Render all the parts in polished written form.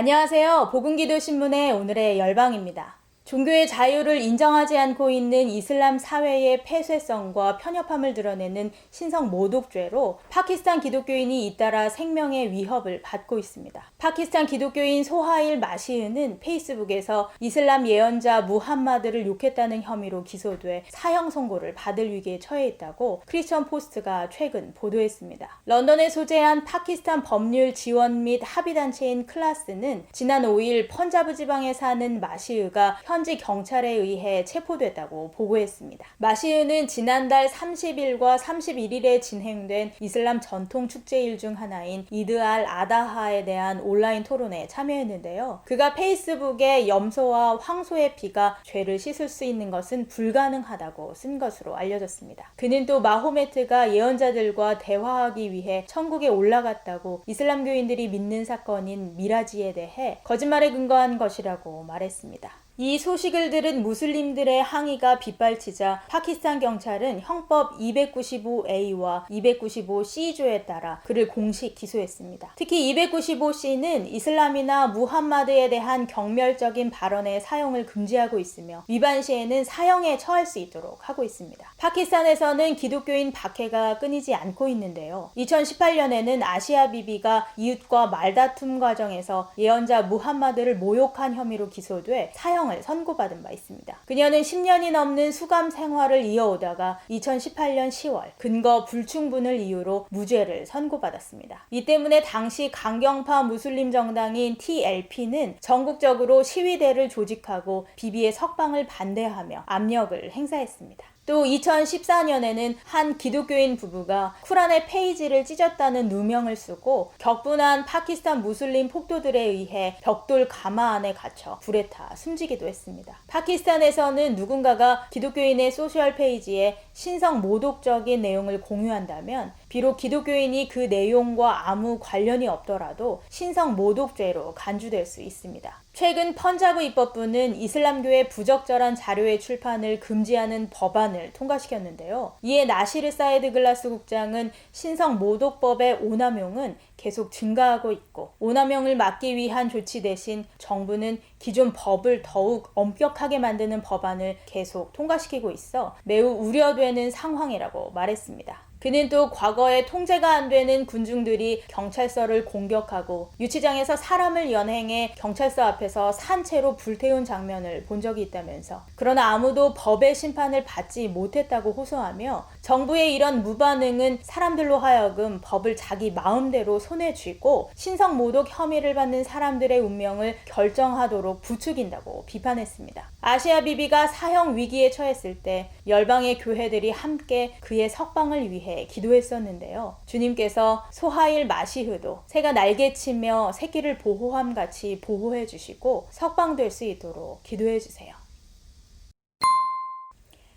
안녕하세요. 복음기도신문의 오늘의 열방입니다. 종교의 자유를 인정하지 않고 있는 이슬람 사회의 폐쇄성과 편협함을 드러내는 신성 모독죄로 파키스탄 기독교인이 잇따라 생명의 위협을 받고 있습니다. 파키스탄 기독교인 소하일 마시흐는 페이스북에서 이슬람 예언자 무함마드를 욕했다는 혐의로 기소돼 사형 선고를 받을 위기에 처해 있다고 크리스천 포스트가 최근 보도했습니다. 런던에 소재한 파키스탄 법률 지원 및 합의단체인 클라스는 지난 5일 펀자브 지방에 사는 마시흐가 현지 경찰에 의해 체포됐다고 보고했습니다. 마시흐는 지난달 30일과 31일에 진행된 이슬람 전통 축제일 중 하나인 이드 알 아다하에 대한 온라인 토론에 참여했는데요. 그가 페이스북에 염소와 황소의 피가 죄를 씻을 수 있는 것은 불가능하다고 쓴 것으로 알려졌습니다. 그는 또 마호메트가 예언자들과 대화하기 위해 천국에 올라갔다고 이슬람교인들이 믿는 사건인 미라지에 대해 거짓말에 근거한 것이라고 말했습니다. 이 소식을 들은 무슬림들의 항의가 빗발치자 파키스탄 경찰은 형법 295A와 295C조에 따라 그를 공식 기소했습니다. 특히 295C는 이슬람이나 무함마드에 대한 경멸적인 발언의 사용을 금지하고 있으며 위반 시에는 사형에 처할 수 있도록 하고 있습니다. 파키스탄에서는 기독교인 박해가 끊이지 않고 있는데요. 2018년에는 아시아 비비가 이웃과 말다툼 과정에서 예언자 무함마드를 모욕한 혐의로 기소돼 사형을 선고받은 바 있습니다. 그녀는 10년이 넘는 수감 생활을 이어오다가 2018년 10월 근거 불충분을 이유로 무죄를 선고받았습니다. 이 때문에 당시 강경파 무슬림 정당인 TLP는 전국적으로 시위대를 조직하고 비비의 석방을 반대하며 압력을 행사했습니다. 또 2014년에는 한 기독교인 부부가 쿠란의 페이지를 찢었다는 누명을 쓰고 격분한 파키스탄 무슬림 폭도들에 의해 벽돌 가마 안에 갇혀 불에 타 숨지기도 했습니다. 파키스탄에서는 누군가가 기독교인의 소셜 페이지에 신성 모독적인 내용을 공유한다면 비록 기독교인이 그 내용과 아무 관련이 없더라도 신성 모독죄로 간주될 수 있습니다. 최근 펀자브 입법부는 이슬람교의 부적절한 자료의 출판을 금지하는 법안을 통과시켰는데요. 이에 나시르 사이드 글라스 국장은 신성 모독법의 오남용은 계속 증가하고 있고 오남용을 막기 위한 조치 대신 정부는 기존 법을 더욱 엄격하게 만드는 법안을 계속 통과시키고 있어 매우 우려되는 상황이라고 말했습니다. 그는 또 과거에 통제가 안 되는 군중들이 경찰서를 공격하고 유치장에서 사람을 연행해 경찰서 앞에서 산채로 불태운 장면을 본 적이 있다면서 그러나 아무도 법의 심판을 받지 못했다고 호소하며 정부의 이런 무반응은 사람들로 하여금 법을 자기 마음대로 손에 쥐고 신성모독 혐의를 받는 사람들의 운명을 결정하도록 부추긴다고 비판했습니다. 아시아 비비가 사형 위기에 처했을 때 열방의 교회들이 함께 그의 석방을 위해 기도했었는데요. 주님께서 소하일 마시흐도 새가 날개치며 새끼를 보호함 같이 보호해 주시고 석방될 수 있도록 기도해 주세요.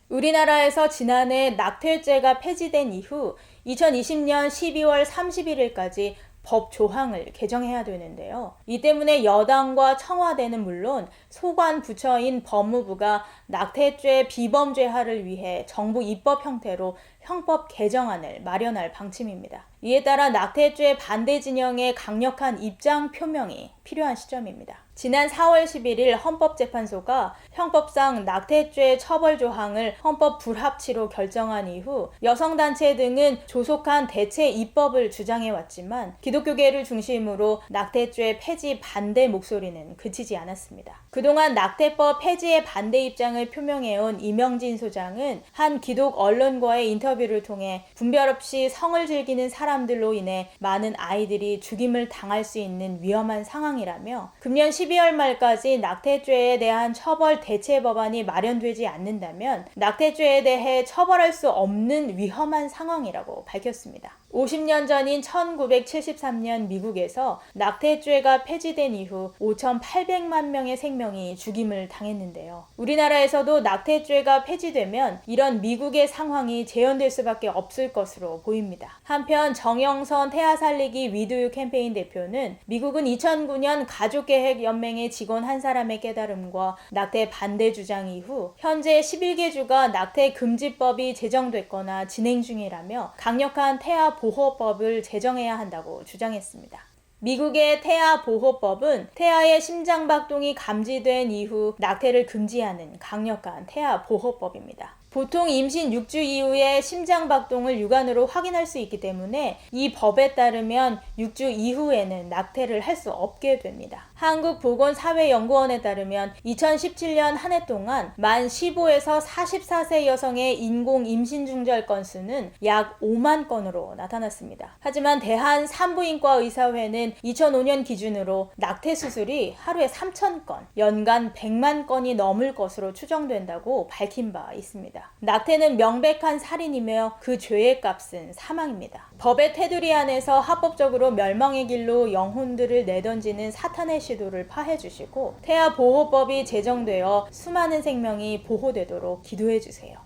우리나라에서 지난해 낙태죄가 폐지된 이후 2020년 12월 31일까지 법 조항을 개정해야 되는데요. 이 때문에 여당과 청와대는 물론 소관 부처인 법무부가 낙태죄 비범죄화를 위해 정부 입법 형태로 형법 개정안을 마련할 방침입니다. 이에 따라 낙태죄 반대 진영의 강력한 입장 표명이 필요한 시점입니다. 지난 4월 11일 헌법재판소가 형법상 낙태죄 처벌 조항을 헌법 불합치로 결정한 이후 여성단체 등은 조속한 대체 입법을 주장해왔지만 기독교계를 중심으로 낙태죄 폐지 반대 목소리는 그치지 않았습니다. 그동안 낙태법 폐지에 반대 입장을 표명해온 이명진 소장은 한 기독 언론과의 인터뷰를 통해 분별 없이 성을 즐기는 사람들로 인해 많은 아이들이 죽임을 당할 수 있는 위험한 상황이라며 금년 12월 말까지 낙태죄에 대한 처벌 대체 법안이 마련되지 않는다면 낙태죄에 대해 처벌할 수 없는 위험한 상황이라고 밝혔습니다. 50년 전인 1973년 미국에서 낙태죄가 폐지된 이후 5,800만 명의 생명이 죽임을 당했는데요. 우리나라에서도 낙태죄가 폐지되면 이런 미국의 상황이 재현될 수밖에 없을 것으로 보입니다. 한편 정영선 태아살리기 위두유 캠페인 대표는 미국은 2009년 가족계획연맹의 직원 한 사람의 깨달음과 낙태 반대 주장 이후 현재 11개 주가 낙태 금지법이 제정됐거나 진행 중이라며 강력한 태아 보호법을 제정해야 한다고 주장했습니다. 미국의 태아 보호법은 태아의 심장 박동이 감지된 이후 낙태를 금지하는 강력한 태아 보호법입니다. 보통 임신 6주 이후에 심장 박동을 육안으로 확인할 수 있기 때문에 이 법에 따르면 6주 이후에는 낙태를 할 수 없게 됩니다. 한국보건사회연구원에 따르면 2017년 한 해 동안 만 15에서 44세 여성의 인공 임신 중절 건수는 약 5만 건으로 나타났습니다. 하지만 대한산부인과 의사회는 2005년 기준으로 낙태 수술이 하루에 3,000건, 연간 100만 건이 넘을 것으로 추정된다고 밝힌 바 있습니다. 낙태는 명백한 살인이며 그 죄의 값은 사망입니다. 법의 테두리 안에서 합법적으로 멸망의 길로 영혼들을 내던지는 사탄의 시도를 파해주시고 태아보호법이 제정되어 수많은 생명이 보호되도록 기도해주세요.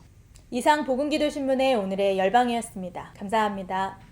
이상 복음기도신문의 오늘의 열방이었습니다. 감사합니다.